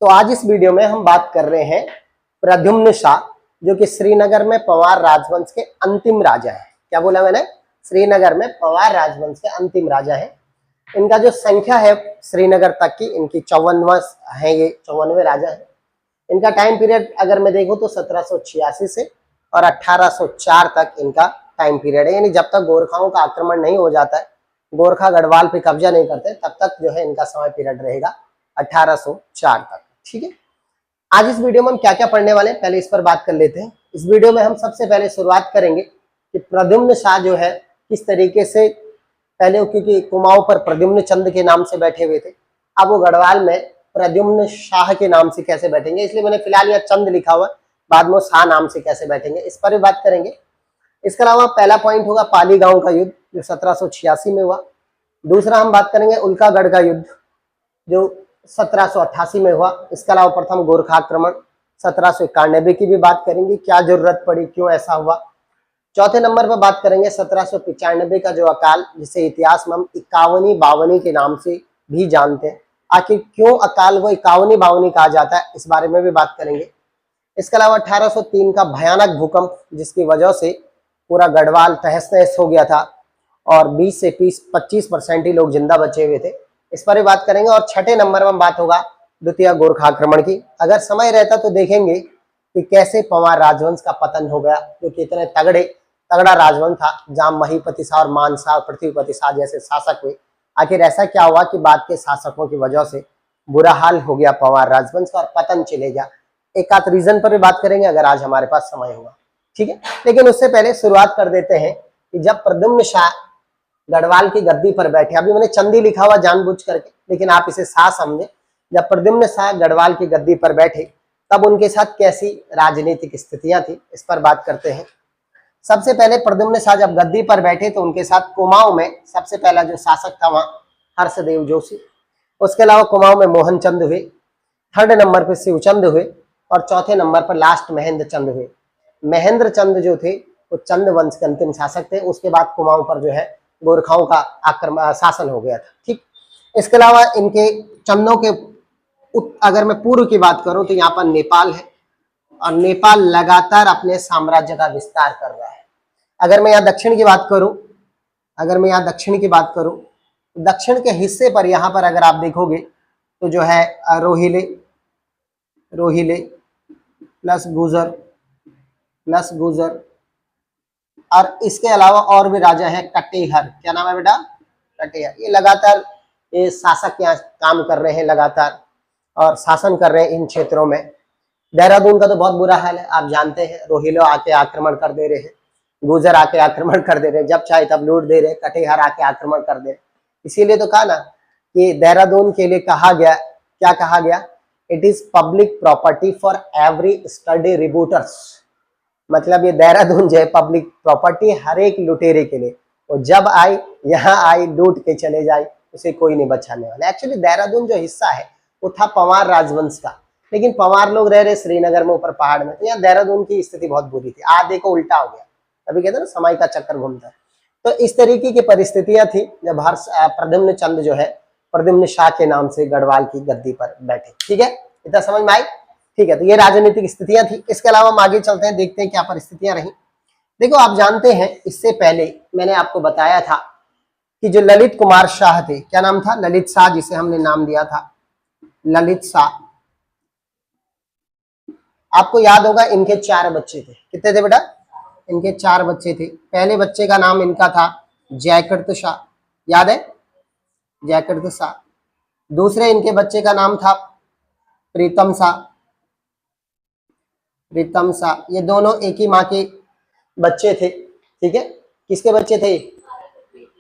तो आज इस वीडियो में हम बात कर रहे हैं प्रद्युम्न शाह, जो कि श्रीनगर में पंवार राजवंश के अंतिम राजा है। क्या बोला मैंने? श्रीनगर में पंवार राजवंश के अंतिम राजा है। इनका जो संख्या है श्रीनगर तक की, इनकी 54वां है, ये 54वें राजा है। इनका टाइम पीरियड अगर मैं देखूं तो 1786 से और 1804 तक इनका टाइम पीरियड है। यानी जब तक गोरखाओं का आक्रमण नहीं हो जाता है, गोरखा गढ़वाल पे कब्जा नहीं करते, तब तक जो है इनका समय पीरियड रहेगा 1804 तक। ठीक है, आज इस वीडियो में हम क्या क्या पढ़ने वाले हैं पहले इस पर बात कर लेते हैं। इस वीडियो में हम सबसे पहले शुरुआत करेंगे कि प्रद्युम्न शाह जो है किस तरीके से, पहले क्योंकि कुमाऊं पर प्रद्युम्न चंद के नाम से बैठे हुए थे, अब वो गढ़वाल में प्रद्युम्न शाह के नाम से कैसे बैठेंगे, इसलिए मैंने फिलहाल यहाँ चंद लिखा हुआ, बाद में शाह नाम से कैसे बैठेंगे इस पर भी बात करेंगे। इसके अलावा पहला पॉइंट होगा पाली गांव का युद्ध जो 1786 में हुआ। दूसरा हम बात करेंगे उल्कागढ़ का युद्ध जो 1788 में हुआ। इसके अलावा प्रथम गोरखा आक्रमण 1791 की भी बात करेंगे, क्या जरूरत पड़ी, क्यों ऐसा हुआ। चौथे नंबर पर बात करेंगे 1795 का जो अकाल, जिसे इतिहास में हम 51-52 के नाम से भी जानते हैं, आखिर क्यों अकाल को 51-52 कहा जाता है, इस बारे में भी बात करेंगे। इसके अलावा 1803 का भयानक भूकंप, जिसकी वजह से पूरा गढ़वाल तहस नहस हो गया था और 20 से 25% ही लोग जिंदा बचे हुए थे, इस पर भी बात करेंगे। और छठे नंबर में बात होगा द्वितीय गोरखा आक्रमण की। अगर समय रहता तो देखेंगे कि कैसे पंवार राजवंश का पतन हो गया, जो कि इतने तगड़ा राजवंश था, जहां महीपति शाह और मान शाह, पृथ्वीपति शाह जैसे शासक हुए। आखिर ऐसा क्या हुआ कि बाद के शासकों की वजह से बुरा हाल हो गया पंवार राजवंश का और पतन चले गया। एक आध रीजन पर भी बात करेंगे अगर आज हमारे पास समय होगा। ठीक है, लेकिन उससे पहले शुरुआत कर देते हैं कि जब प्रद्युम्न शाह गढ़वाल की गद्दी पर बैठे, अभी मैंने चंदी लिखा हुआ जानबूझ करके, लेकिन आप इसे शाह समझे। जब प्रद्युम्न शाह गढ़वाल की गद्दी पर बैठे तब उनके साथ कैसी राजनीतिक स्थितियां थी, इस पर बात करते हैं। सबसे पहले प्रद्युम्न शाह जब गद्दी पर बैठे तो उनके साथ कुमाऊं में सबसे पहला जो शासक था वहां हर्षदेव जोशी, उसके अलावा कुमाऊं में मोहन चंद हुए, थर्ड नंबर पर शिवचंद हुए और चौथे नंबर पर लास्ट महेंद्र चंद हुए। महेंद्र चंद जो थे वो चंद वंश के अंतिम शासक थे। उसके बाद कुमाऊं पर जो है गोरखाओं का आक्रमण शासन हो गया था। ठीक, इसके अलावा इनके चंदों के अगर मैं पूर्व की बात करूं तो यहाँ पर नेपाल है और नेपाल लगातार अपने साम्राज्य का विस्तार कर रहा है। अगर मैं यहाँ दक्षिण की बात करूं, दक्षिण के हिस्से पर यहाँ पर अगर आप देखोगे तो जो है रोहिले प्लस गुजर और इसके अलावा और भी राजा है कटेहर। क्या नाम है बेटा? कटेहर। ये लगातार ये शासक यहाँ काम कर रहे हैं लगातार और शासन कर रहे हैं इन क्षेत्रों में। देहरादून का तो बहुत बुरा हाल है, आप जानते हैं। रोहिलो आके आक्रमण कर दे रहे हैं, गुजर आके आक्रमण कर दे रहे हैं, जब चाहे तब लूट दे रहे हैं, कटेहर आके आक्रमण कर दे रहे। इसीलिए तो कहा ना कि देहरादून के लिए कहा गया, क्या कहा गया? It is public property for every study rebooters. मतलब ये देहरादून जो है पब्लिक प्रॉपर्टी हर एक लुटेरे के लिए, वो जब आई यहाँ आई लूट के चले जाए, उसे कोई नहीं बचाने वाला। एक्चुअली देहरादून जो हिस्सा है वो था पंवार राजवंश का, लेकिन पंवार लोग रह रहे श्रीनगर में ऊपर पहाड़ में, तो यहाँ देहरादून की स्थिति बहुत बुरी थी। आज देखो उल्टा हो गया, अभी कहते हैं ना समय का चक्कर घूमता है। तो इस तरीके की परिस्थितियां थी जब प्रद्युम्न चंद जो है प्रद्युम्न शाह के नाम से गढ़वाल की गद्दी पर बैठे। ठीक है, इतना समझ में आई? ठीक है, तो ये राजनीतिक स्थितियां थी। इसके अलावा हम आगे चलते हैं, देखते हैं क्या परिस्थितियां रही। देखो, आप जानते हैं इससे पहले मैंने आपको बताया था कि जो ललित कुमार शाह थे, क्या नाम था? ललित शाह, जिसे हमने नाम दिया था ललित शाह। आपको याद होगा इनके 4 बच्चे थे। कितने थे बेटा? इनके 4 बच्चे थे। पहले बच्चे का नाम इनका था जयकृत शाह, याद है? जयकृत शाह। दूसरे इनके बच्चे का नाम था प्रीतम शाह। ये दोनों एक ही माँ के बच्चे थे। ठीक है, किसके बच्चे थे?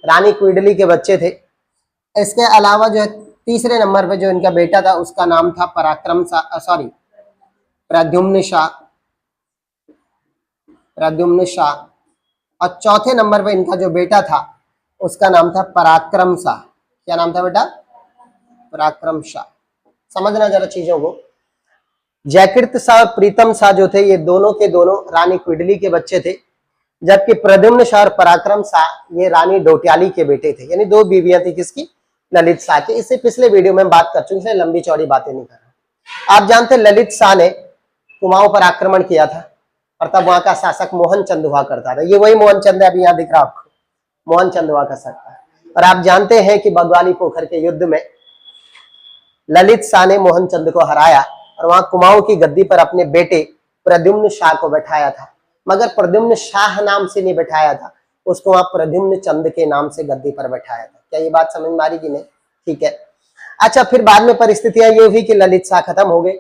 रानी क्विडली के बच्चे थे। इसके अलावा जो है तीसरे नंबर पे जो इनका बेटा था उसका नाम था प्रद्युम्न शाह और चौथे नंबर पे इनका जो बेटा था उसका नाम था पराक्रम शाह। क्या नाम था बेटा? पराक्रम शाह। समझना जरा चीजों को। जयकृत शाह और प्रीतम शाह जो थे ये दोनों के दोनों रानी क्विडली के बच्चे थे, जबकि प्रद्युम्न शाह और पराक्रम शाह ये रानी डोट्याली के बेटे थे। यानी 2 बीवियां थी किसकी? ललित शाह की। इससे पिछले वीडियो में बात कर चुके हैं, लंबी चौड़ी बातें नहीं कर रहा। आप जानते हैं ललित शाह ने कुमाऊं पर आक्रमण किया था और तब वहां का शासक मोहन चंद हुआ करता था। ये वही मोहन चंद है, अभी यहाँ दिख रहा आपको, मोहन चंद हुआ कर सकता है। और आप जानते हैं कि बग्वाली पोखर के युद्ध में ललित शाह ने मोहन चंद को हराया और वहां कुमाऊं की गद्दी पर अपने बेटे प्रद्युम्न शाह को बैठाया था, मगर प्रद्युम्न शाह नाम से नहीं बैठाया था, उसको वहां प्रद्युम्न चंद के नाम से गद्दी पर बैठाया था। क्या ये बात समझ में आ रही कि नहीं? ठीक है। अच्छा, फिर बाद में परिस्थितियां ये हुई कि ललित शाह खत्म हो गए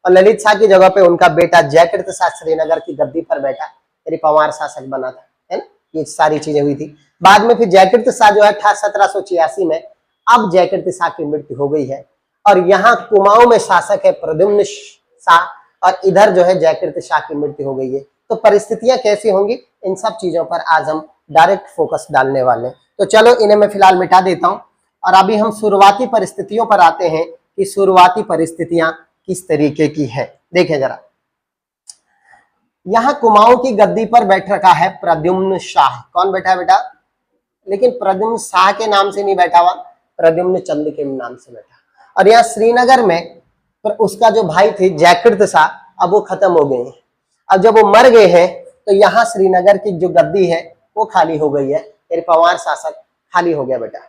और ललित शाह की जगह पे उनका बेटा जयकृत शाह श्रीनगर की गद्दी पर बैठा, यानी पंवार शासक बना था, है ना। ये सारी चीजें हुई थी। बाद में फिर जयकृत शाह जो है 1786 में, अब जयकृत शाह की मृत्यु हो गई है और यहाँ कुमाऊं में शासक है प्रद्युम्न शाह और इधर जो है जयकृत शाह की मृत्यु हो गई है। तो परिस्थितियां कैसी होंगी, इन सब चीजों पर आज हम डायरेक्ट फोकस डालने वाले हैं। तो चलो इन्हें मैं फिलहाल मिटा देता हूं और अभी हम शुरुआती परिस्थितियों पर आते हैं कि शुरुआती परिस्थितियां किस तरीके की है। देखें जरा, यहां कुमाऊं की गद्दी पर बैठ रखा है प्रद्युम्न शाह। कौन बैठा है बेटा? लेकिन प्रद्युम्न शाह के नाम से नहीं बैठा हुआ, प्रद्युम्न चंद के नाम से बैठा। और यहाँ श्रीनगर में पर उसका जो भाई थे जयकृत शाह, अब वो खत्म हो गए हैं। अब जब वो मर गए हैं तो यहाँ श्रीनगर की जो गद्दी है वो खाली हो गई है, यानी पंवार शासक खाली हो गया बेटा।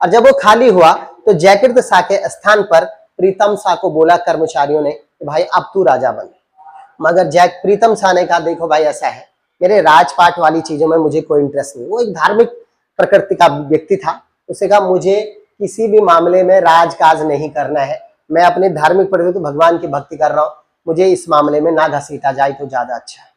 और जब वो खाली हुआ तो जयकृत शाह के स्थान पर प्रीतम शाह को बोला कर्मचारियों ने कि भाई अब तू राजा बन। मगर प्रीतम शाह ने कहा देखो भाई ऐसा है, मेरे राजपाट वाली चीजों में मुझे कोई इंटरेस्ट नहीं। वो एक धार्मिक प्रकृति का व्यक्ति था, उसने कहा मुझे किसी भी मामले में राजकाज नहीं करना है, मैं अपने धार्मिक प्रकृति भगवान की भक्ति कर रहा हूँ, मुझे इस मामले में ना घसीटा जाए तो ज्यादा अच्छा है।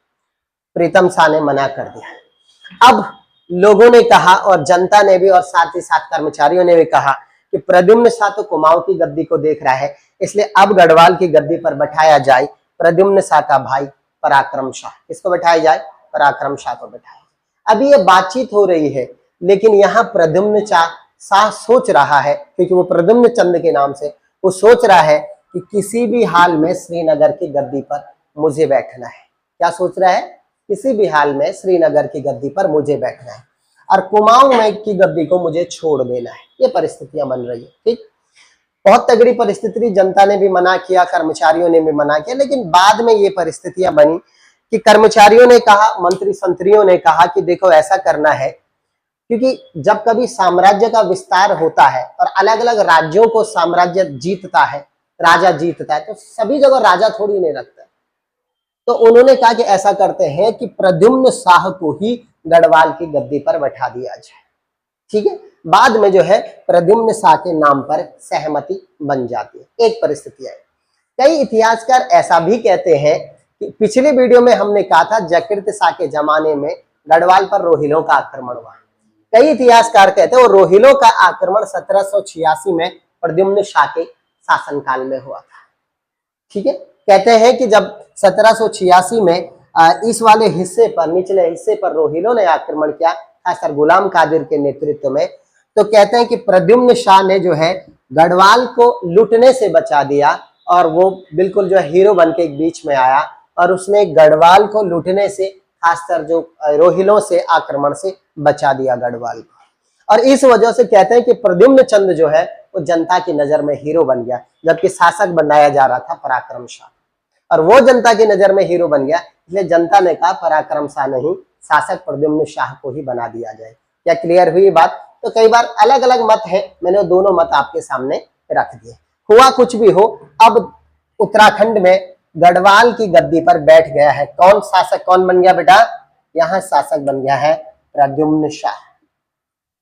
प्रीतम शाह ने मना कर दिया। अब लोगों ने कहा और जनता ने भी और साथ ही साथ कर्मचारियों ने भी कहा कि प्रद्युम्न शाह तो कुमाऊं की गद्दी को देख रहा है, इसलिए अब गढ़वाल की गद्दी पर बैठाया जाए प्रद्युम्न शाह का भाई पराक्रम शाह। किसको बैठाया जाए? पराक्रम शाह को बैठाया। अभी ये बातचीत हो रही है, लेकिन यहाँ प्रद्युम्न शाह सोच रहा है, क्योंकि वो प्रद्युम्न चंद के नाम से, वो सोच रहा है कि किसी भी हाल में श्रीनगर की गद्दी पर मुझे बैठना है। क्या सोच रहा है? किसी भी हाल में श्रीनगर की गद्दी पर मुझे बैठना है और कुमाऊं में की गद्दी को मुझे छोड़ देना है। ये परिस्थितियां बन रही है। ठीक, बहुत तगड़ी परिस्थिति, जनता ने भी मना किया, कर्मचारियों ने भी मना किया, लेकिन बाद में ये परिस्थितियां बनी कि कर्मचारियों ने कहा, मंत्री संतरियों ने कहा कि देखो ऐसा करना है, क्योंकि जब कभी साम्राज्य का विस्तार होता है और अलग अलग राज्यों को साम्राज्य जीतता है, राजा जीतता है, तो सभी जगह राजा थोड़ी नहीं रखता। तो उन्होंने कहा कि ऐसा करते हैं कि प्रद्युम्न शाह को ही गढ़वाल की गद्दी पर बैठा दिया जाए। ठीक है, बाद में जो है प्रद्युम्न शाह के नाम पर सहमति बन जाती है। एक परिस्थिति है। कई इतिहासकार ऐसा भी कहते हैं कि पिछले वीडियो में हमने कहा था जयकृत शाह के जमाने में गढ़वाल पर रोहिलों का आक्रमण हुआ। कई इतिहासकार कहते हैं वो रोहिलों का आक्रमण 1786 में प्रद्युम्न शाह के शासनकाल में हुआ था। ठीक है, कहते हैं कि जब 1786 में इस वाले हिस्से पर, निचले हिस्से पर रोहिलों ने आक्रमण किया, खासकर गुलाम कादिर के नेतृत्व में, तो कहते हैं कि प्रद्युम्न शाह ने जो है गढ़वाल को लूटने से बचा दिया और वो बिल्कुल जो हीरो बन के बीच में आया और उसने गढ़वाल को लूटने से, खासकर जो रोहिलों से आक्रमण से बचा दिया गढ़वाल को। और इस वजह से कहते हैं कि प्रद्युम्न चंद जो है वो जनता की नजर में हीरो बन गया, जबकि शासक बनाया जा रहा था पराक्रम शाह, और वो जनता की नजर में हीरो बन गया, इसलिए जनता ने कहा पराक्रम शाह नहीं, शासक प्रद्युम्न शाह को ही बना दिया जाए। क्या क्लियर हुई बात? तो कई बार अलग अलग मत है, मैंने दोनों मत आपके सामने रख दिए। हुआ कुछ भी हो, अब उत्तराखंड में गढ़वाल की गद्दी पर बैठ गया है कौन? शासक कौन बन गया बेटा? यहाँ शासक बन गया है प्रद्युम्न शाह।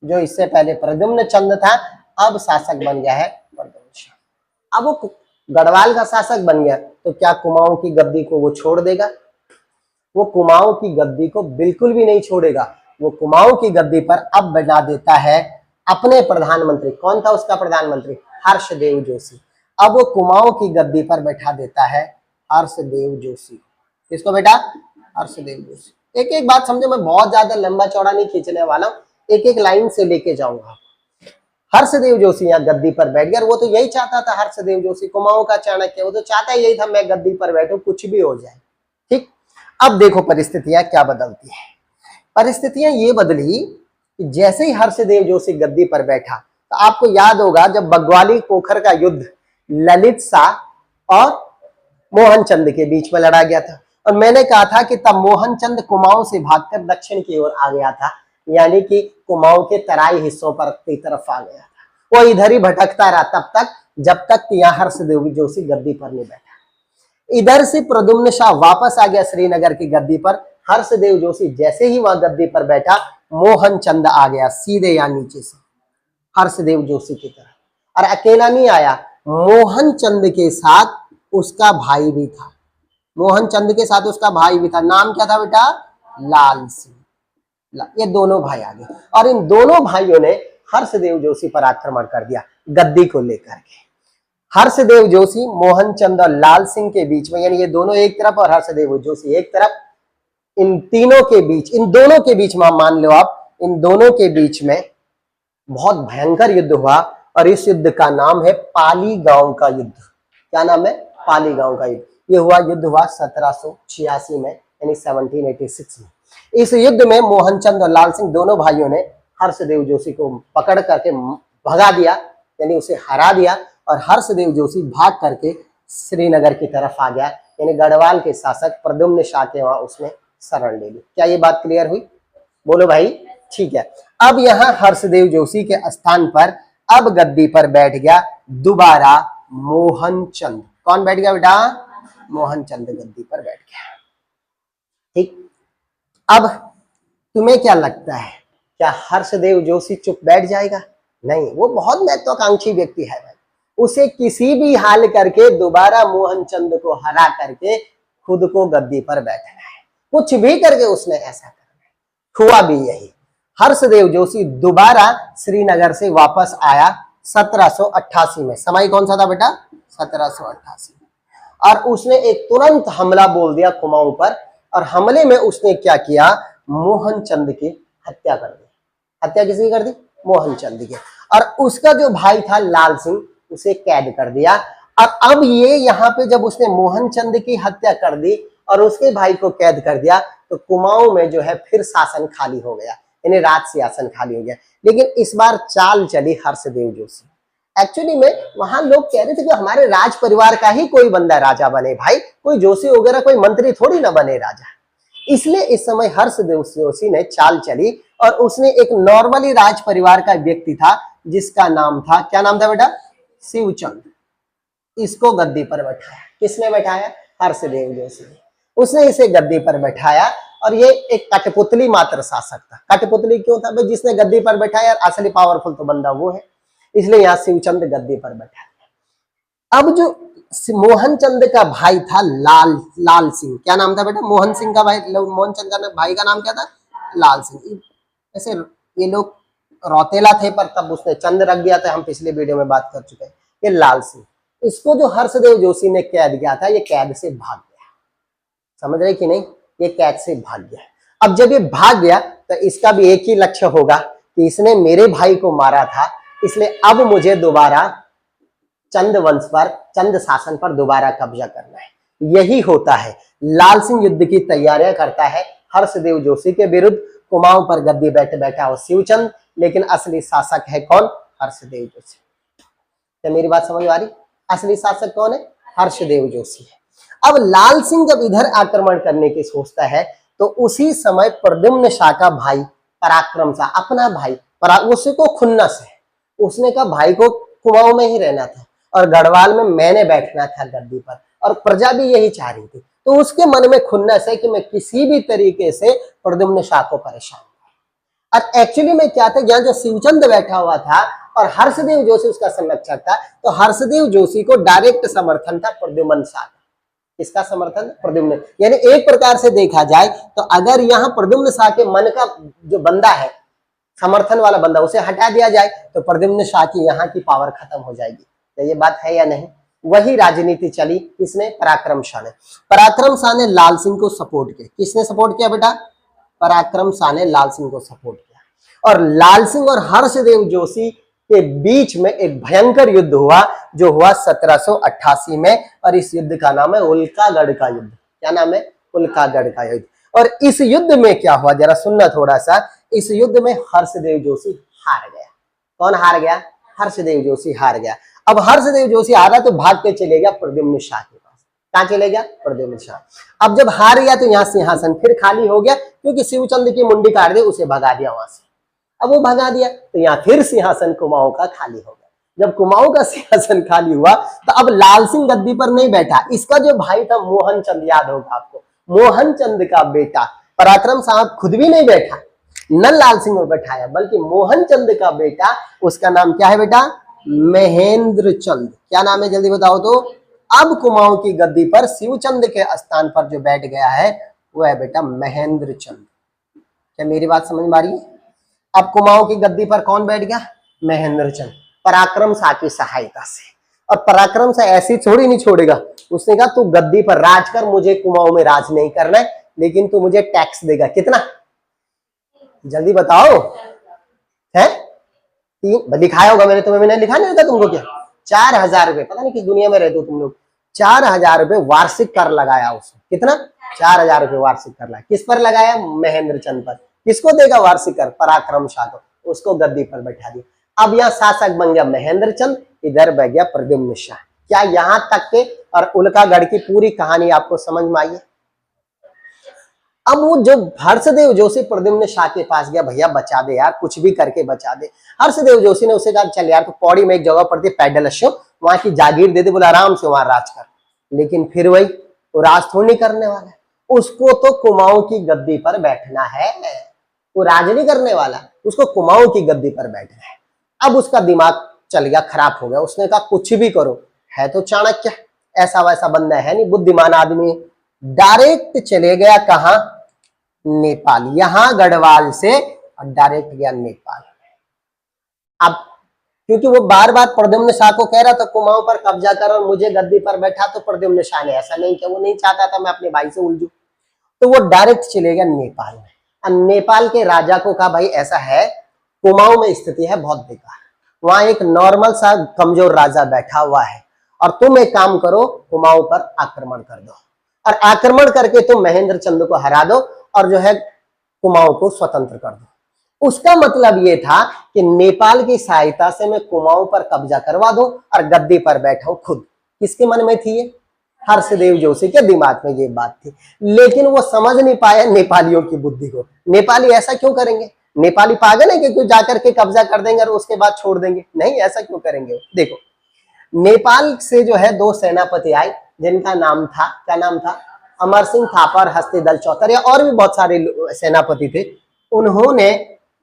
जो इससे पहले प्रद्युम्न चंद था, अब शासक बन गया है प्रद्युम्न शाह। अब वो गढ़वाल का शासक बन गया, तो क्या कुमाऊं की गद्दी को वो छोड़ देगा? वो कुमाऊं की गद्दी को बिल्कुल भी नहीं छोड़ेगा। वो कुमाऊं की गद्दी पर अब बना देता है अपने प्रधानमंत्री। कौन था उसका प्रधानमंत्री? हर्षदेव जोशी। अब वो कुमाऊं की गद्दी पर बैठा देता है हर्षदेव जोशी। किसको बेटा? हर्षदेव जोशी। एक एक बात समझो, मैं बहुत ज्यादा लंबा चौड़ा नहीं खींचने वाला हूं, एक एक लाइन से लेके जाऊंगा। हर्षदेव जोशी यहाँ गद्दी पर बैठ गया, वो तो यही चाहता था। हर्षदेव जोशी कुमाऊं का चाणक्य, वो तो चाहता यही था मैं गद्दी पर बैठूं, कुछ भी हो जाए। ठीक, अब देखो परिस्थितियां क्या बदलती है। परिस्थितियां ये बदली कि जैसे ही हर्षदेव जोशी गद्दी पर बैठा, तो आपको याद होगा जब बग्वाली पोखर का युद्ध ललित शाह और मोहनचंद के बीच में लड़ा गया था। और मैंने कहा था कि तब मोहनचंद कुमाऊं से भागकर दक्षिण की ओर आ गया था, यानी कि कुमाऊं के तराई हिस्सों पर की तरफ आ गया था। वो इधर ही भटकता रहा तब तक, जब तक कि यहाँ हर्षदेव जोशी गद्दी पर नहीं बैठा। इधर से प्रद्युम्न शाह वापस आ गया श्रीनगर की गद्दी पर। हर्षदेव जोशी जैसे ही वहां गद्दी पर बैठा, मोहनचंद आ गया सीधे या नीचे से हर्षदेव जोशी की तरफ। और अकेला नहीं आया, मोहनचंद के साथ उसका भाई भी था। मोहनचंद के साथ उसका भाई भी था। नाम क्या था बेटा? लाल सिंह। ये दोनों भाई आ गए और इन दोनों भाइयों ने हर्षदेव जोशी पर आक्रमण कर दिया गद्दी को लेकर के। हर्षदेव जोशी, मोहनचंद और लाल सिंह के बीच में, यानी ये दोनों एक तरफ और हर्षदेव जोशी एक तरफ, इन तीनों के बीच, इन दोनों के बीच में मान लो आप, इन दोनों के बीच में बहुत भयंकर युद्ध हुआ। और इस युद्ध का नाम है पाली गांव का युद्ध। क्या नाम है? पाली गांव का युद्ध। ये युद्ध हुआ 1786 में, यानी 1786 में। इस युद्ध में मोहनचंद और लाल सिंह दोनों भाइयों ने हर्षदेव जोशी को पकड़ करके भगा दिया, यानी उसे हरा दिया। और हर्षदेव जोशी भाग करके श्रीनगर की तरफ आ गया, यानी गढ़वाल के शासक प्रद्युम्न शाह के वहां उसने शरण ले ली। क्या ये बात क्लियर हुई? बोलो भाई। ठीक है। अब यहाँ हर्षदेव जोशी के स्थान पर अब गद्दी पर बैठ गया दोबारा मोहनचंद। कौन बैठ गया बेटा? मोहनचंद गद्दी पर बैठ गया। ठीक। अब तुम्हें क्या लगता है, क्या हर्षदेव जोशी चुप बैठ जाएगा? नहीं, वो बहुत महत्वाकांक्षी व्यक्ति है भाई। उसे किसी भी हाल करके दोबारा मोहनचंद को हरा करके खुद को गद्दी पर बैठना है। कुछ भी करके उसने ऐसा करना है। हुआ भी यही। हर्षदेव जोशी दोबारा श्रीनगर से वापस आया 1788 में। समय कौन सा था बेटा? 1788। और उसने एक तुरंत हमला बोल दिया कुमाऊं पर। और हमले में उसने क्या किया? मोहनचंद की हत्या कर दी। हत्या किसकी कर दी? मोहनचंद की। और उसका जो भाई था लाल सिंह, उसे कैद कर दिया। और अब ये यहाँ पे जब उसने मोहनचंद की हत्या कर दी और उसके भाई को कैद कर दिया, तो कुमाऊं में जो है फिर शासन खाली हो गया, यानी राज सिंहासन खाली हो गया। लेकिन इस बार चाल चली हर्षदेव जोशी। एक्चुअली में वहां लोग कह रहे थे कि हमारे राज परिवार का ही कोई बंदा राजा बने भाई, कोई जोशी वगैरह कोई मंत्री थोड़ी ना बने राजा। इसलिए इस समय हर्षदेव जोशी ने चाल चली और उसने एक नॉर्मली राज परिवार का व्यक्ति था जिसका नाम था, क्या नाम था बेटा? शिवचंद। इसको गद्दी पर बैठाया। किसने बैठाया? हर्षदेव जोशी ने। उसने इसे गद्दी पर बैठाया और ये एक कठपुतली मात्र शासक था। कठपुतली क्यों था भाई? जिसने गद्दी पर बैठाया, असली पावरफुल तो बंदा वो है, इसलिए यहाँ शिवचंद गद्दी पर बैठा। अब जो मोहनचंद का भाई था लाल सिंह, क्या नाम था बेटा? मोहन सिंह का भाई, मोहनचंद का भाई का नाम क्या था? लाल सिंह। ऐसे ये लोग रौतेला थे, पर तब उसने चंद रख दिया था, हम पिछले वीडियो में बात कर चुके हैं। ये लाल सिंह, इसको जो हर्षदेव जोशी ने कैद किया था, ये कैद से भाग गया। समझ रहे कि नहीं? ये कैद से भाग गया। अब जब ये भाग गया तो इसका भी एक ही लक्ष्य होगा कि इसने मेरे भाई को मारा था, इसलिए अब मुझे दोबारा चंद वंश पर, चंद शासन पर दोबारा कब्जा करना है। यही होता है। लाल सिंह युद्ध की तैयारियां करता है हर्षदेव जोशी के विरुद्ध। कुमाऊं पर गद्दी बैठे बैठा हो शिवचंद, लेकिन असली शासक है कौन? हर्षदेव जोशी। क्या मेरी बात समझ आ रही? असली शासक कौन है? हर्षदेव जोशी है। अब लाल सिंह जब इधर आक्रमण करने की सोचता है, तो उसी समय प्रद्युम्न शाह का भाई पराक्रम शाह, अपना भाई, उसको खुन्नस है, उसने कहा भाई को कुमाऊं में ही रहना था और गढ़वाल में मैंने बैठना था गद्दी पर, और प्रजा भी यही चाह रही थी। तो उसके मन में खुन्नस है कि मैं किसी भी तरीके से प्रद्युम्न शाह को परेशान करूं। और एक्चुअली में क्या था, यहाँ जो शिवचंद बैठा हुआ था और हर्षदेव जोशी उसका संरक्षक था, तो हर्षदेव जोशी को डायरेक्ट समर्थन था प्रद्युम्न शाह का। किसका समर्थन? प्रद्युम्न। यानी एक प्रकार से देखा जाए तो अगर यहाँ प्रद्युम्न शाह के मन का जो बंदा है, समर्थन वाला बंदा, उसे हटा दिया जाए तो प्रद्युम्न शाह की यहाँ की पावर खत्म हो जाएगी। तो ये बात है या नहीं? वही राजनीति चली। किसने? पराक्रम शाह ने। पराक्रम शाह ने लाल सिंह को सपोर्ट किया। किसने सपोर्ट किया बेटा? पराक्रम शाह ने लाल सिंह को सपोर्ट किया। और लाल सिंह और हर्षदेव जोशी के बीच में एक भयंकर युद्ध हुआ, जो हुआ 1788 में, और इस युद्ध का नाम है उल्कागढ़ का युद्ध। क्या नाम है? उल्कागढ़ का युद्ध। और इस युद्ध में क्या हुआ, जरा सुनना थोड़ा सा। इस युद्ध में हर्षदेव जोशी हार गया। कौन हार गया? हर्षदेव जोशी हार गया। अब हर्षदेव जोशी हारा तो भाग के चले गया प्रद्युम्न शाह के पास। कहाँ चले गया? प्रद्युम्न शाह। अब जब हार गया तो यहाँ सिंहासन फिर खाली हो गया, क्योंकि शिवचंद्र की मुंडी काट दी, उसे भगा दिया वहां से। अब वो भगा दिया तो यहाँ फिर सिंहासन कुमाऊं का खाली हो गया। जब कुमाऊं का सिंहासन खाली हुआ तो अब लाल सिंह गद्दी पर नहीं बैठा, इसका जो भाई था मोहन चंद, याद होगा आपको, मोहन चंद का बेटा पराक्रम साहब खुद भी नहीं बैठा, न लाल सिंह को बैठाया, बल्कि मोहन चंद का बेटा, उसका नाम क्या है बेटा? महेंद्र चंद। क्या नाम है जल्दी बताओ तो? अब कुमाऊं की गद्दी पर शिवचंद के स्थान पर जो बैठ गया है वो है बेटा महेंद्र चंद। क्या मेरी बात समझ में आ रही है? अब कुमाऊं की गद्दी पर कौन बैठ गया? महेंद्र चंद, पराक्रम शाह की सहायता से। और पराक्रम शाह ऐसी थोड़ी नहीं छोड़ेगा, उसने कहा तू गद्दी पर राज कर, मुझे कुमाऊं में राज नहीं करना है, लेकिन तू मुझे टैक्स देगा। कितना? जल्दी बताओ। है? लिखाया होगा मैंने, तुम्हें मैंने लिखा नहीं होता तुमको? क्या 4000 रुपए, पता नहीं किस दुनिया में रहते हो तुम लोग। 4000 रुपए वार्षिक कर लगाया उसने। कितना? 4000 रुपए वार्षिक कर लगाया। किस पर लगाया? महेंद्र चंद पर। किसको देगा वार्षिक कर? पराक्रम शाह को। उसको गद्दी पर बैठा दिया। अब यहाँ शासक बन गया महेंद्र चंद, इधर बैठ गया प्रद्युम्न शाह। क्या यहाँ तक के और उल्कागढ़ की पूरी कहानी आपको समझ में आई है? अब वो जो हर्षदेव जोशी प्रद्युम्न शाह के पास गया, भैया बचा दे यार, कुछ भी करके बचा दे। हर्षदेव जोशी ने उसे कहा चल यार, तो पौड़ी में एक जगह पड़ती है पैदल अश्व, वहां की जागीर दे दे, बोला आराम से वहां राज कर। लेकिन फिर वही वो राज थोड़ी नहीं करने वाला है, उसको तो कुमाऊं की गद्दी पर बैठना है। वो राज नहीं करने वाला, उसको कुमाऊं की गद्दी पर बैठना है। अब उसका दिमाग चल गया, खराब हो गया। उसने कहा कुछ भी करो, है तो चाणक्य, ऐसा वैसा बंदा है नहीं, बुद्धिमान आदमी। डायरेक्ट चले गया कहा? नेपाल। यहां गढ़वाल से और डायरेक्ट गया नेपाल। अब क्योंकि वो बार बार प्रद्युम्न शाह को कह रहा था कुमाऊं पर कब्जा कर और मुझे गद्दी पर बैठा, तो प्रद्युम्न शाह ने ऐसा नहीं किया, वो नहीं चाहता था मैं अपने भाई से उलझूं, तो वो डायरेक्ट चले गया नेपाल में। और नेपाल के राजा को कहा भाई ऐसा है, कुमाऊं में स्थिति है बहुत बेकार, वहां एक नॉर्मल सा कमजोर राजा बैठा हुआ है, और तुम एक काम करो, कुमाऊं पर आक्रमण कर दो, और आक्रमण करके तुम महेंद्र चंद को हरा दो और जो है कुमाऊं को स्वतंत्र कर दो। उसका मतलब ये था कि नेपाल की सहायता से मैं कुमाऊं पर कब्जा करवा दूं और गद्दी पर बैठा हूं खुद। किसके मन में थी ये? हर्षदेव जोशी के दिमाग में ये बात थी, लेकिन वो समझ नहीं पाया नेपालियों की बुद्धि को। नेपाली ऐसा क्यों करेंगे? नेपाली पागल है कि कोई जाकर के कब्जा कर देंगे और उसके बाद छोड़ देंगे? नहीं, ऐसा क्यों करेंगे? देखो, नेपाल से जो है 2 सेनापति आए, जिनका नाम था, क्या नाम था? अमर सिंह थापा और हस्तिदल चौतरिया, और भी बहुत सारे सेनापति थे। उन्होंने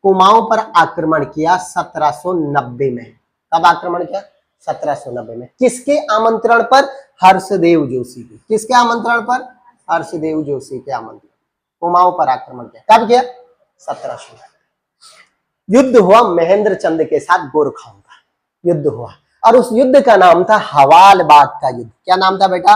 कुमाऊं पर आक्रमण किया 1790 में। कब आक्रमण किया? 1790 में। किसके आमंत्रण पर? हर्षदेव जोशी के। किसके आमंत्रण पर? हर्षदेव जोशी के आमंत्रण। कुमाऊं पर आक्रमण किया। कब किया? 1790। युद्ध हुआ महेंद्र चंद के साथ, गोरखाओं का युद्ध हुआ, और उस युद्ध का नाम था हवाल बाग का युद्ध। क्या नाम था बेटा?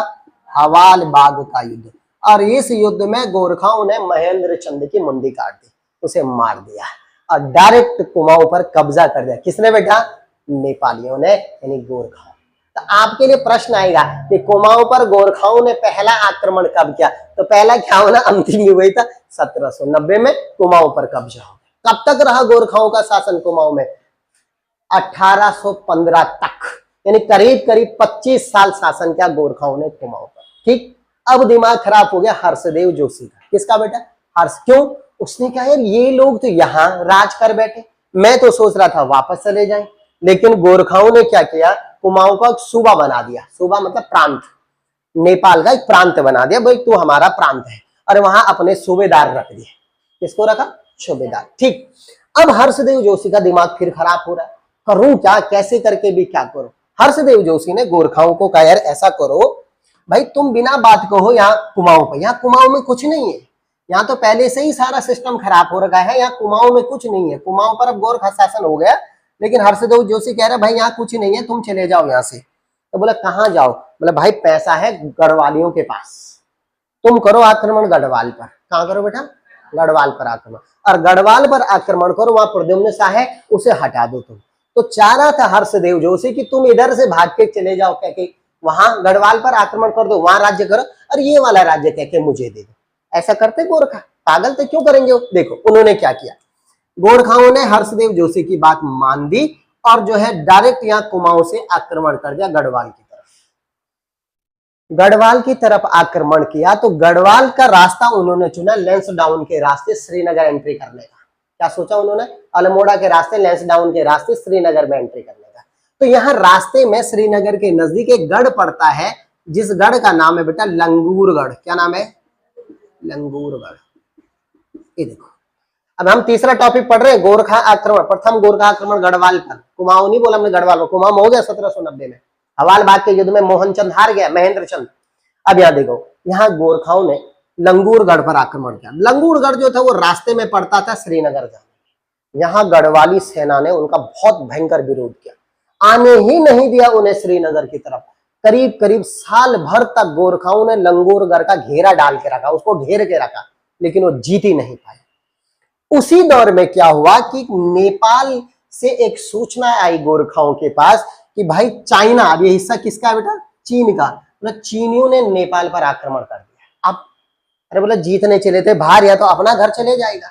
हवाल बाग का युद्ध। और इस युद्ध में गोरखाओं ने महेंद्र चंद की मुंडी काट दी, उसे मार दिया और डायरेक्ट कुमाऊं पर कब्जा कर दिया। किसने बेटा? नेपालियों ने, यानी गोरखाओं। तो आपके लिए प्रश्न आएगा कि कुमाऊं पर गोरखाओं ने पहला आक्रमण कब किया? तो पहला क्या होना? अंतिम युद्ध हुई था 1790 में, कुमाऊं पर कब्जा हो गया। कब तक रहा गोरखाओं का शासन कुमाऊं में? 1815 तक, यानी करीब करीब 25 साल शासन किया गोरखाओं ने कुमाऊं पर। ठीक। अब दिमाग खराब हो गया हर्षदेव जोशी का। किसका बेटा? हर्ष। क्यों? उसने कहा यार ये लोग तो यहाँ राज कर बैठे, मैं तो सोच रहा था वापस चले जाएं, लेकिन गोरखाओं ने क्या किया? कुमाऊं का एक सूबा बना दिया। सूबा मतलब प्रांत, नेपाल का एक प्रांत बना दिया, भाई तू हमारा प्रांत है, और वहां अपने सूबेदार रख दिए। किसको रखा? सूबेदार। ठीक। अब हर्षदेव जोशी का दिमाग फिर खराब हो रहा है, करूं क्या, कैसे करके भी क्या करूं? हर्षदेव जोशी ने गोरखाओं को कहा यार ऐसा करो भाई, तुम बिना बात कहो यहाँ कुमाऊं पर, यहाँ कुमाऊं में कुछ नहीं है, यहाँ तो पहले से ही सारा सिस्टम खराब हो रखा है, यहाँ कुमाऊं में कुछ नहीं है। कुमाऊं पर अब गोरखा शासन हो गया, लेकिन हर्षदेव जोशी कह रहे भाई यहाँ कुछ नहीं है, तुम चले जाओ यहाँ से। तो बोला कहाँ जाओ? बोला भाई पैसा है गढ़वालियों के पास, तुम करो आक्रमण गढ़वाल पर। कहाँ करो बेटा? गढ़वाल पर आक्रमण, और गढ़वाल पर आक्रमण करो, वहां प्रद्युम्न शाह है, उसे हटा दो तुम। तो चाह रहा था हर्षदेव जोशी कि तुम इधर से भाग के चले जाओ, कह के वहां गढ़वाल पर आक्रमण कर दो, वहां राज्य करो, और ये वाला राज्य कह के मुझे दे दो। ऐसा करते गोरखा? पागल थे, क्यों करेंगे वो? देखो उन्होंने क्या किया, गोरखाओं ने हर्षदेव जोशी की बात मान दी और जो है डायरेक्ट यहाँ कुमाऊं से आक्रमण कर दिया गढ़वाल की तरफ। गढ़वाल की तरफ आक्रमण किया तो गढ़वाल का रास्ता उन्होंने चुना लैंसडाउन के रास्ते श्रीनगर एंट्री करने का। क्या सोचा उन्होंने? अल्मोड़ा के रास्ते, लैंसडाउन के रास्ते श्रीनगर में एंट्री करने का। तो यहाँ रास्ते में श्रीनगर के नजदीक एक गढ़ पड़ता है, जिस गढ़ का नाम है बेटा लंगूरगढ़। क्या नाम है? लंगूरगढ़। ये देखो, अब हम तीसरा टॉपिक पढ़ रहे हैं, गोरखा आक्रमण। प्रथम गोरखा आक्रमण गढ़वाल पर। कुमाऊं नहीं बोला हमने, गढ़वाल पर। कुमाऊं में हो गया 1790 में, हवाल बाग के युद्ध में मोहनचंद हार गया, महेंद्र चंद। अब यहाँ देखो, यहाँ गोरखाओं ने लंगूरगढ़ पर आक्रमण किया। लंगूरगढ़ जो था वो रास्ते में पड़ता था श्रीनगर जाने। यहाँ गढ़वाली सेना ने उनका बहुत भयंकर विरोध किया, आने ही नहीं दिया उन्हें श्रीनगर की तरफ। करीब करीब साल भर तक गोरखाओं ने लंगूरगढ़ का घेरा डाल के रखा, उसको घेर के रखा, लेकिन वो जीत ही नहीं पाए। उसी दौर में क्या हुआ कि नेपाल से एक सूचना आई गोरखाओं के पास कि भाई चाइना, अब ये हिस्सा किसका है बेटा? चीन का। मतलब चीनियों ने नेपाल पर आक्रमण कर दिया। अब अरे बोला जीतने चले थे बाहर, या तो अपना घर चले जाएगा।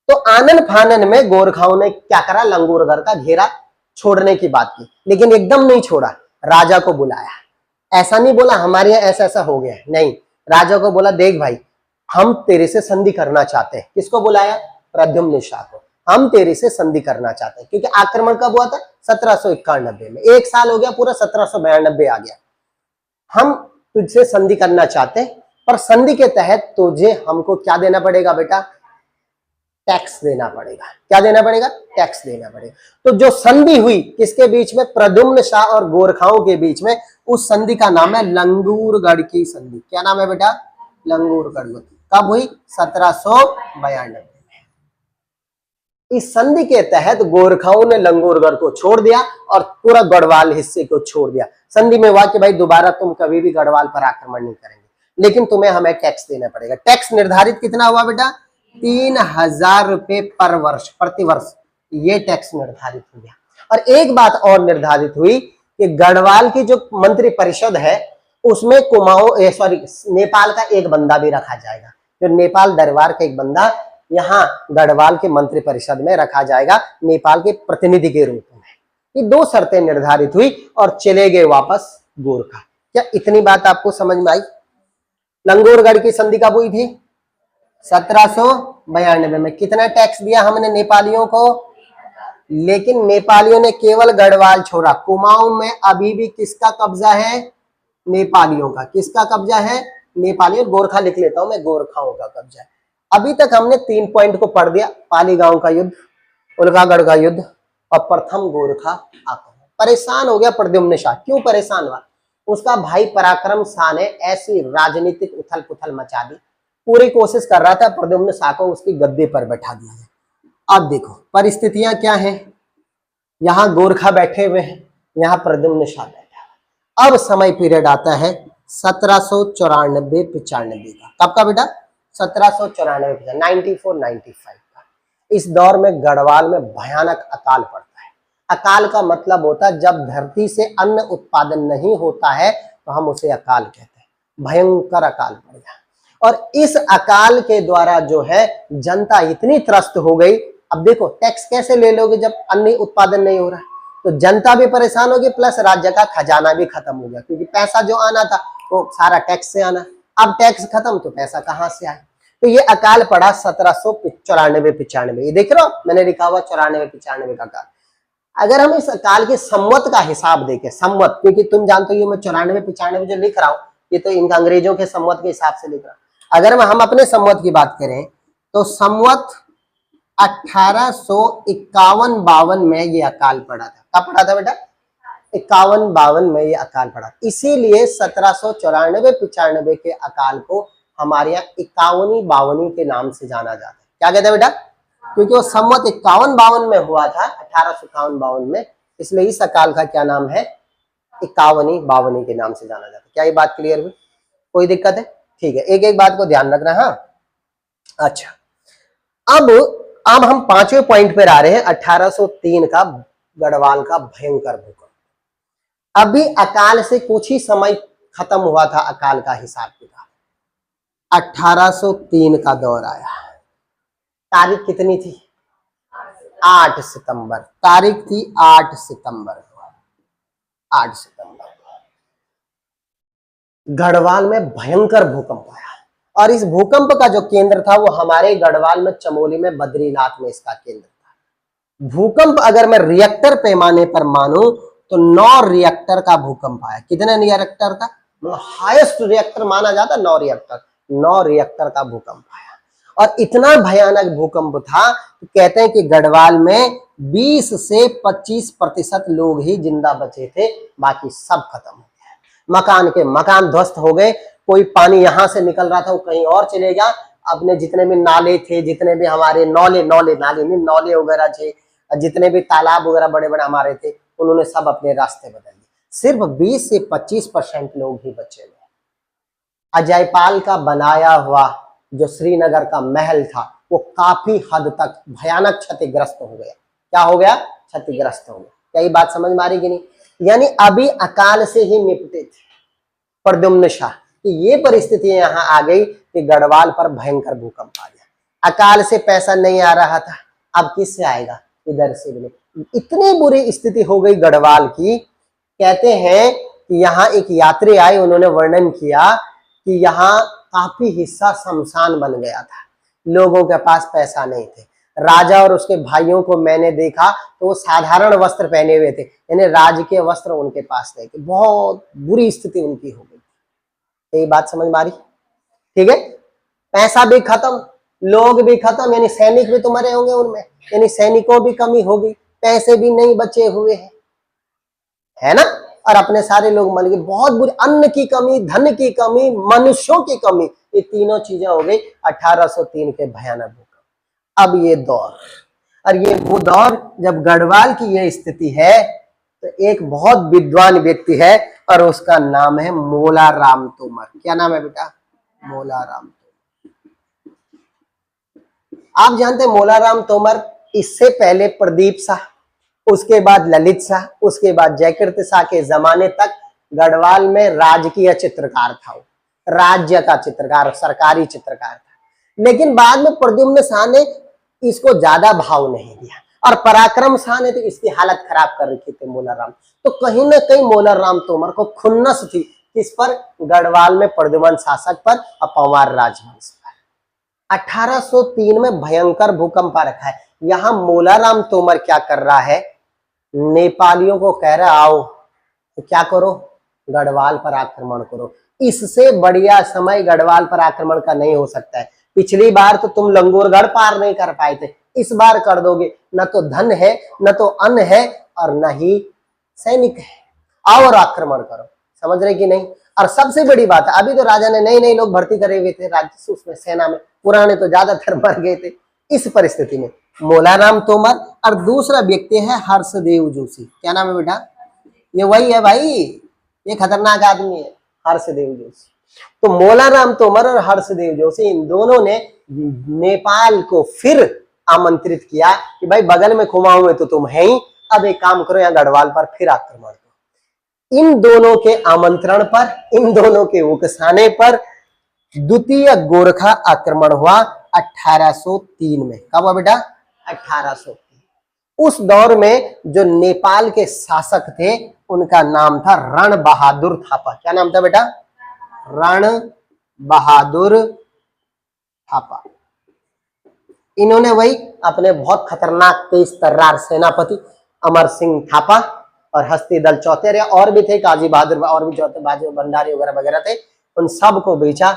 तो आनन फानन में गोरखाओं ने क्या करा? लंगूरगढ़ का घेरा छोड़ने की बात की, लेकिन एकदम नहीं छोड़ा। राजा को बुलाया। ऐसा नहीं बोला हमारे यहाँ ऐसा ऐसा हो गया, नहीं। राजा को बोला देख भाई, हम तेरे से संधि करना चाहते हैं। किसको बुलाया? प्रद्युम्न शाह को। हम तेरे से संधि करना चाहते हैं, क्योंकि आक्रमण कब हुआ था? 1791 में। एक साल हो गया पूरा, 1792 आ गया। हम तुझसे संधि करना चाहते हैं, पर संधि के तहत तुझे हमको क्या देना पड़ेगा बेटा? टैक्स देना पड़ेगा। क्या देना पड़ेगा? टैक्स देना पड़ेगा। तो जो संधि हुई किसके बीच में? प्रद्युम्न शाह और गोरखाओं के बीच में। उस संधि का नाम है लंगूरगढ़ की संधि। क्या नाम है बेटा? लंगूरगढ़। कब हुई? 1792 में। इस संधि के तहत गोरखाओं ने लंगूरगढ़ को छोड़ दिया और पूरा गढ़वाल हिस्से को छोड़ दिया। संधि में हुआ कि भाई दोबारा तुम कभी भी गढ़वाल पर आक्रमण नहीं करेंगे, लेकिन तुम्हें हमें टैक्स देना पड़ेगा। टैक्स निर्धारित कितना हुआ बेटा? 3000 रुपए पर वर्ष, प्रतिवर्ष। ये टैक्स निर्धारित हो गया। और एक बात और निर्धारित हुई कि गढ़वाल की जो मंत्री परिषद है उसमें नेपाल का एक बंदा भी रखा जाएगा। जो नेपाल दरबार का एक बंदा यहाँ गढ़वाल के मंत्री परिषद में रखा जाएगा, नेपाल के प्रतिनिधि के रूप में। ये दो शर्तें निर्धारित हुई और चले गए वापस गोरखा। क्या इतनी बात आपको समझ में आई? लंगूरगढ़ की संधि कब हुई थी? 1792 में। कितना टैक्स दिया हमने नेपालियों को? लेकिन नेपालियों ने केवल गढ़वाल छोड़ा। कुमाऊं में अभी भी किसका कब्जा है? नेपालियों का। किसका कब्जा है? नेपालियों। गोरखा लिख लेता हूं मैं, गोरखाओं का कब्जा है। अभी तक हमने 3 पॉइंट को पढ़ दिया, पाली गांव का युद्ध, उल्कागढ़ का युद्ध और प्रथम गोरखा आक्रमण। परेशान हो गया प्रद्युम्न शाह। क्यों परेशान हुआ? उसका भाई पराक्रम शाह ने ऐसी राजनीतिक उथल पुथल मचा दी, पूरी कोशिश कर रहा था प्रद्युम्न शाह को उसकी गद्दे पर बैठा दिया जाए। अब देखो परिस्थितियां क्या हैं। यहाँ गोरखा बैठे हुए हैं, यहाँ प्रद्युम्न शाह बैठा। अब समय पीरियड आता है 1794-95 का। कब का बेटा? 1794, 94-95 का। इस दौर में गढ़वाल में भयानक अकाल पड़ता है। अकाल का मतलब होता है जब धरती से अन्न उत्पादन नहीं होता है तो हम उसे अकाल कहते हैं। भयंकर अकाल पड़ गया और इस अकाल के द्वारा जो है जनता इतनी त्रस्त हो गई। अब देखो टैक्स कैसे ले लोगे जब अन्न उत्पादन नहीं हो रहा है? तो जनता भी परेशान होगी, प्लस राज्य का खजाना भी खत्म हो गया, क्योंकि पैसा जो आना था वो सारा टैक्स से आना। अब टैक्स खत्म तो पैसा कहां से आए? तो ये अकाल पड़ा 1794-95। ये देख रहे हो मैंने लिखा हुआ 94-95 का अकाल। अगर हम इस अकाल के संवत का हिसाब देखें, संवत, क्योंकि तुम जानते हो मैं 94-95 जो लिख रहा हूं ये तो इन अंग्रेजों के संवत के हिसाब से लिख रहा हूं। अगर हम अपने संवत की बात करें तो संवत 1851-52 में ये अकाल पड़ा था। कब पड़ा था बेटा? 51-52 में ये अकाल पड़ा। इसीलिए 1794-95 के अकाल को हमारे यहाँ 51-52 के नाम से जाना जाता है। क्या कहते हैं बेटा? क्योंकि वो संवत 51-52 में हुआ था, 1851-52 में, इसलिए इस अकाल का क्या नाम है? 51-52 के नाम से जाना जाता है। क्या ये बात क्लियर हुई? कोई दिक्कत है? ठीक है, एक एक बात को ध्यान रखना। हाँ अच्छा, अब हम 5वें पॉइंट पर आ रहे हैं, 1803 का गढ़वाल का भयंकर भूकंप। अभी अकाल से कुछ ही समय खत्म हुआ था अकाल का हिसाब किताब। 1803 का दौर आया। तारीख कितनी थी? 8 सितंबर, तारीख थी 8 सितंबर, 8 सितंबर। गढ़वाल में भयंकर भूकंप आया और इस भूकंप का जो केंद्र था वो हमारे गढ़वाल में चमोली में बद्रीनाथ में इसका केंद्र था। भूकंप अगर मैं रिएक्टर पैमाने पर मानूं तो 9 रिएक्टर का भूकंप आया। कितने रिएक्टर का? हाईएस्ट रिएक्टर माना जाता 9 रिएक्टर, 9 रिएक्टर का भूकंप आया और इतना भयानक भूकंप था कि कहते हैं कि गढ़वाल में 20 से 25% लोग ही जिंदा बचे थे, बाकी सब खत्म हो गए। मकान के मकान ध्वस्त हो गए। कोई पानी यहां से निकल रहा था वो कहीं और चले गया। अपने जितने भी नाले थे, जितने भी हमारे नाले वगैरह थे, जितने भी तालाब वगैरह बड़े बड़े हमारे थे, उन्होंने सब अपने रास्ते बदल दिए। सिर्फ 20 से 25% लोग ही बचे हुए। अजयपाल का बनाया हुआ जो श्रीनगर का महल था वो काफी हद तक भयानक क्षतिग्रस्त हो गया। क्या हो गया? क्षतिग्रस्त हो गया। क्या ये बात समझ में आ रही कि नहीं? यानी अभी अकाल से ही निपटे थे प्रद्युम्न शाह कि ये परिस्थिति यहाँ आ गई कि गढ़वाल पर भयंकर भूकंप आ गया। अकाल से पैसा नहीं आ रहा था, अब किससे आएगा? इधर से भी नहीं। इतनी बुरी स्थिति हो गई गढ़वाल की। कहते हैं कि यहाँ एक यात्री आए, उन्होंने वर्णन किया कि यहाँ काफी हिस्सा शमशान बन गया था, लोगों के पास पैसा नहीं थे। राजा और उसके भाइयों को मैंने देखा तो वो साधारण वस्त्र पहने हुए थे, यानी राजकीय वस्त्र उनके पास नहीं थे। बहुत बुरी स्थिति उनकी हो गई। ये बात समझ में आ रही? ठीक है। पैसा भी खत्म, लोग भी खत्म, यानी सैनिक भी तो मरे होंगे उनमें, यानी सैनिकों भी कमी हो गई, पैसे भी नहीं बचे हुए हैं, है ना। और अपने सारे लोग मर गए। बहुत बुरी, अन्न की कमी, धन की कमी, मनुष्यों की कमी, ये तीनों चीजें हो गई 1803 के भयानक भूकंप। अब ये दौर, और ये वो दौर जब गढ़वाल की ये स्थिति है तो एक बहुत विद्वान व्यक्ति है और उसका नाम है मोलाराम तोमर। क्या नाम है बेटा? मोलाराम तोमर। आप जानते हैं मोलाराम तोमर, इससे पहले प्रदीप शाह, उसके बाद ललित शाह, उसके बाद जयकीर्त शाह के जमाने तक गढ़वाल में राजकीय चित्रकार था, राज्य का चित्रकार, सरकारी चित्रकार था। लेकिन बाद में प्रद्युम्न शाह ने इसको ज्यादा भाव नहीं दिया और पराक्रम शाह ने तो इसकी हालत खराब कर रखी थी मोलाराम। तो कहीं ना कहीं मोलाराम तोमर को खुन्नस थी किस पर? गढ़वाल में प्रद्युम्न शासक पर और पंवार राजवंश पर। 1803 में भयंकर भूकंप आ रखा है। यहां मोलाराम तोमर क्या कर रहा है? नेपालियों को कह रहा आओ तो क्या करो? गढ़वाल पर आक्रमण करो। इससे बढ़िया समय गढ़वाल पर आक्रमण का नहीं हो सकता है। पिछली बार तो तुम लंगोरगढ़ पार नहीं कर पाए थे, इस बार कर दोगे। न तो धन है, न तो अन्न है, और न ही सैनिक है। आओ और आक्रमण करो। समझ रहे कि नहीं? और सबसे बड़ी बात है, अभी तो राजा ने नए नए लोग भर्ती करे हुए थे राज्य उसमें, सेना में, पुराने तो ज्यादातर मर गए थे। इस परिस्थिति में मोलाराम तोमर और दूसरा व्यक्ति है हर्षदेव जोशी। क्या नाम है बेटा? ये वही है भाई, ये खतरनाक आदमी है हर्षदेव जोशी। तो मोलाराम तोमर और हर्षदेव जोशी, इन दोनों ने नेपाल को फिर आमंत्रित किया कि भाई बगल में कुमाऊं में तो तुम है ही, अब एक काम करो यहाँ गढ़वाल पर फिर आक्रमण करो। इन दोनों के आमंत्रण पर, इन दोनों के उकसाने पर द्वितीय गोरखा आक्रमण हुआ 1803 में। कब हुआ बेटा? 1803। उस दौर में जो नेपाल के शासक थे उनका नाम था रण बहादुर थापा। क्या नाम था बेटा? रण बहादुर थापा। इन्होंने वही अपने बहुत खतरनाक तेज तर्रार सेनापति अमर सिंह थापा और हस्तीदल चौतेरे, और भी थे काजी बहादुर और भी चौथे बाजी भंडारी वगैरह वगैरह थे, उन सबको बेचा।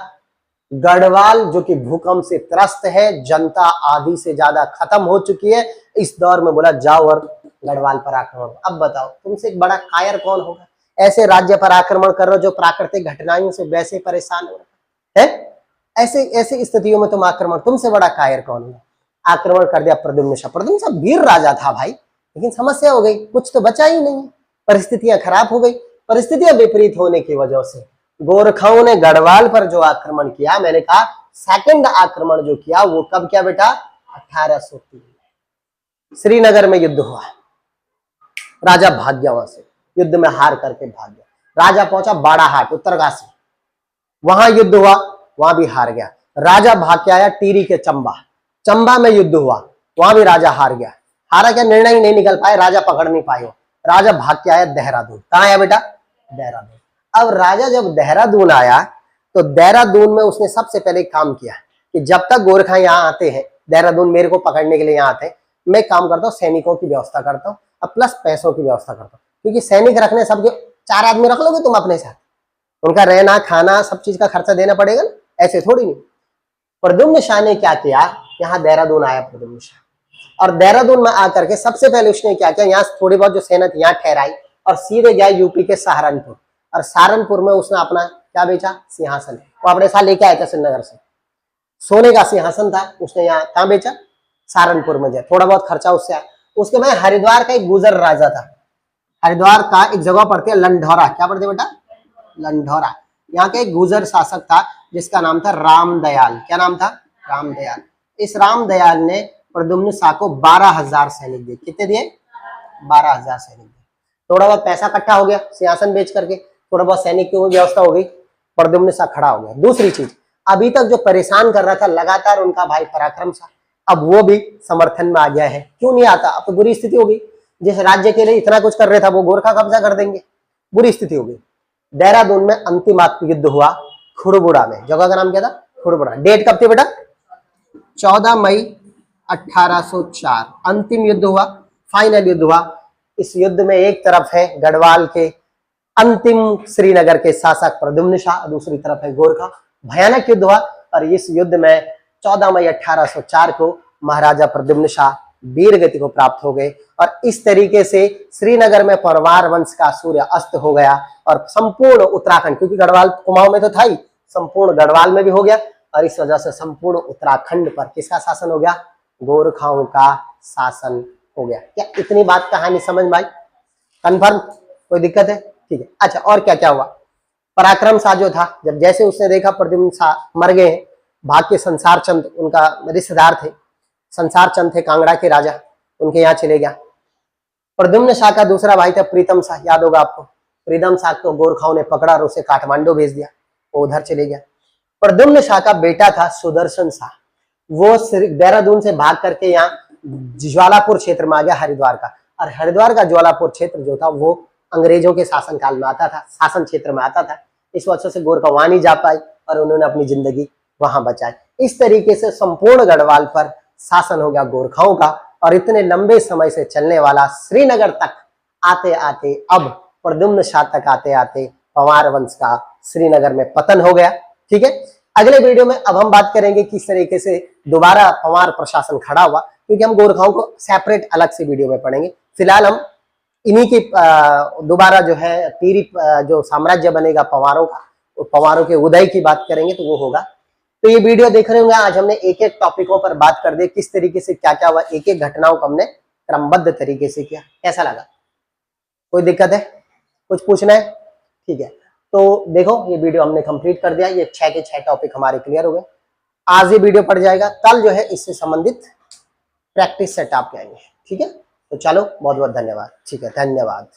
गढ़वाल जो कि भूकंप से त्रस्त है, जनता आधी से ज्यादा खत्म हो चुकी है, इस दौर में बोला जाओ और गढ़वाल पर आक्रमण। अब बताओ तुमसे एक बड़ा कायर कौन होगा? ऐसे राज्य पर आक्रमण कर रहे हो जो प्राकृतिक घटनाओं से वैसे परेशान हो रहे हैं, ऐसे ऐसी स्थितियों में तुम आक्रमण, तुमसे बड़ा कायर कौन होगा? आक्रमण कर दिया प्रद्युम्न शाह। प्रद्युम्न शाह वीर राजा था भाई, लेकिन समस्या हो गई, कुछ तो बचा ही नहीं, परिस्थितियां खराब हो गई। परिस्थितियां विपरीत होने की वजह से गोरखाओं ने गढ़वाल पर जो आक्रमण किया, मैंने कहा सेकंड आक्रमण जो किया वो कब किया बेटा? 1803 में श्रीनगर में युद्ध हुआ। राजा भाग गया, वहां से युद्ध में हार करके भाग गया। राजा पहुंचा बाड़ाहाट उत्तरकाशी, वहां युद्ध हुआ, वहां भी हार गया। राजा भाग के आया टिहरी के चंबा, चंबा में युद्ध हुआ, वहां भी राजा हार गया। सारा क्या निर्णय ही नहीं निकल पाए, राजा पकड़ नहीं पाए हो। राजा भाग के आया देहरादून। कहाँ आया बेटा? देहरादून। अब राजा जब देहरादून आया तो देहरादून में उसने सबसे पहले काम किया कि जब तक गोरखा यहाँ आते हैं, देहरादून मेरे को पकड़ने के लिए यहाँ आते हैं, मैं काम करता हूँ सैनिकों की व्यवस्था करता हूँ और प्लस पैसों की व्यवस्था करता हूँ, क्योंकि सैनिक रखने सबके 4 आदमी रख लोगे तुम अपने साथ, उनका रहना खाना सब चीज का खर्चा देना पड़ेगा ना, ऐसे थोड़ी नहीं। प्रद्युम्न शाह ने क्या किया, यहाँ देहरादून आया प्रद्युम्न शाह, और देहरादून में आकर के सबसे पहले उसने क्या किया, यहाँ थोड़ी बहुत जो सेना थी यहाँ ठहराई और सीधे गया यूपी के सहारनपुर, और सहारनपुर में उसने अपना क्या बेचा, सिंहासन। वो अपने साथ लेके आया था श्रीनगर से, सोने का सिंहासन था, उसने यहाँ कहाँ बेचा, सहारनपुर में। थोड़ा बहुत खर्चा उससे आया। उसके बाद हरिद्वार का एक गुजर राजा था, हरिद्वार का एक जगह पड़ती है लंढौरा, क्या पड़ती है बेटा, लंढौरा। यहाँ का एक गुजर शासक था जिसका नाम था रामदयाल। क्या नाम था? रामदयाल। इस रामदयाल ने प्रद्युम्न शाह को 12,000 सैनिक दिए। कितने दिए? 12,000 सैनिक दिए। थोड़ा बहुत पैसा इकट्ठा हो गया सिंहासन बेच करके, थोड़ा बहुत सैनिक की व्यवस्था हो गई, प्रद्युम्न शाह खड़ा हो गया। दूसरी चीज, अभी तक जो परेशान कर रहा था लगातार उनका भाई पराक्रम शाह, अब वो भी समर्थन में आ गया है। क्यों नहीं आता? अब तो बुरी स्थिति हो गई, जिस राज्य के लिए इतना कुछ कर रहे था वो गोरखा कब्जा कर देंगे, बुरी स्थिति हो गई। देहरादून में अंतिम युद्ध हुआ खुड़बुड़ा में। जगह का नाम क्या था? खुड़बुड़ा। डेट कब थी बेटा? 14 मई 1804 अंतिम युद्ध हुआ, फाइनल युद्ध हुआ। इस युद्ध में एक तरफ है गढ़वाल के अंतिम श्रीनगर के शासक प्रद्युम्न शाह, दूसरी तरफ है गोरखा। भयानक युद्ध हुआ और इस युद्ध में 14 मई 1804 को महाराजा प्रद्युम्न शाह वीर गति को प्राप्त हो गए, और इस तरीके से श्रीनगर में परमार वंश का सूर्य अस्त हो गया, और संपूर्ण उत्तराखंड, क्योंकि गढ़वाल कुमाऊं में तो था ही, संपूर्ण गढ़वाल में भी हो गया, और इस वजह से संपूर्ण उत्तराखंड पर किसका शासन हो गया? गोरखाओं का शासन हो गया। क्या इतनी बात कहानी समझ में आई? कन्फर्म? कोई दिक्कत है? ठीक है। अच्छा, और क्या क्या हुआ? पराक्रम शाह जो था, जब जैसे उसने देखा प्रद्युम्न शाह मर गए हैं, भाग के संसार चंद उनका रिश्तेदार थे, संसार चंद थे कांगड़ा के राजा, उनके यहाँ चले गया। प्रद्युम्न शाह का दूसरा भाई था प्रीतम शाह, याद होगा आपको। प्रीतम शाह को गोरखाओं ने पकड़ा और उसे काठमांडू भेज दिया, वो उधर चले गया। प्रद्युम्न शाह का बेटा था सुदर्शन शाह, वो देहरादून से भाग करके यहाँ ज्वालापुर क्षेत्र में आ गया, हरिद्वार का। और हरिद्वार का ज्वालापुर क्षेत्र जो था वो अंग्रेजों के शासन काल में आता था, शासन क्षेत्र में आता था। इस वजह से गोरखा वहां नहीं जा पाए और उन्होंने अपनी जिंदगी वहां बचाई। इस तरीके से संपूर्ण गढ़वाल पर शासन हो गया गोरखाओं का, और इतने लंबे समय से चलने वाला श्रीनगर तक आते आते अब प्रद्युम्न शाह तक आते आते पंवार वंश का श्रीनगर में पतन हो गया। ठीक है। अगले वीडियो में अब हम बात करेंगे किस तरीके से दोबारा पंवार प्रशासन खड़ा हुआ, क्योंकि हम गोरखाओं को सेपरेट अलग से वीडियो में पढ़ेंगे। फिलहाल हम इन्हीं की दोबारा जो है पीरी जो साम्राज्य बनेगा पंवारों का, पंवारों के उदय की बात करेंगे, तो वो होगा। तो ये वीडियो देख रहे होंगे, आज हमने एक एक टॉपिकों पर बात कर दी, किस तरीके से क्या क्या हुआ, एक एक घटनाओं को हमने क्रमबद्ध तरीके से किया। कैसा लगा? कोई दिक्कत है? कुछ पूछना है? ठीक है। तो देखो ये वीडियो हमने कंप्लीट कर दिया, ये 6 के 6 टॉपिक हमारे क्लियर हो गए। आज ये वीडियो पड़ जाएगा, कल जो है इससे संबंधित प्रैक्टिस सेट आपके आएंगे। ठीक है। तो चलो, बहुत बहुत धन्यवाद। ठीक है, धन्यवाद।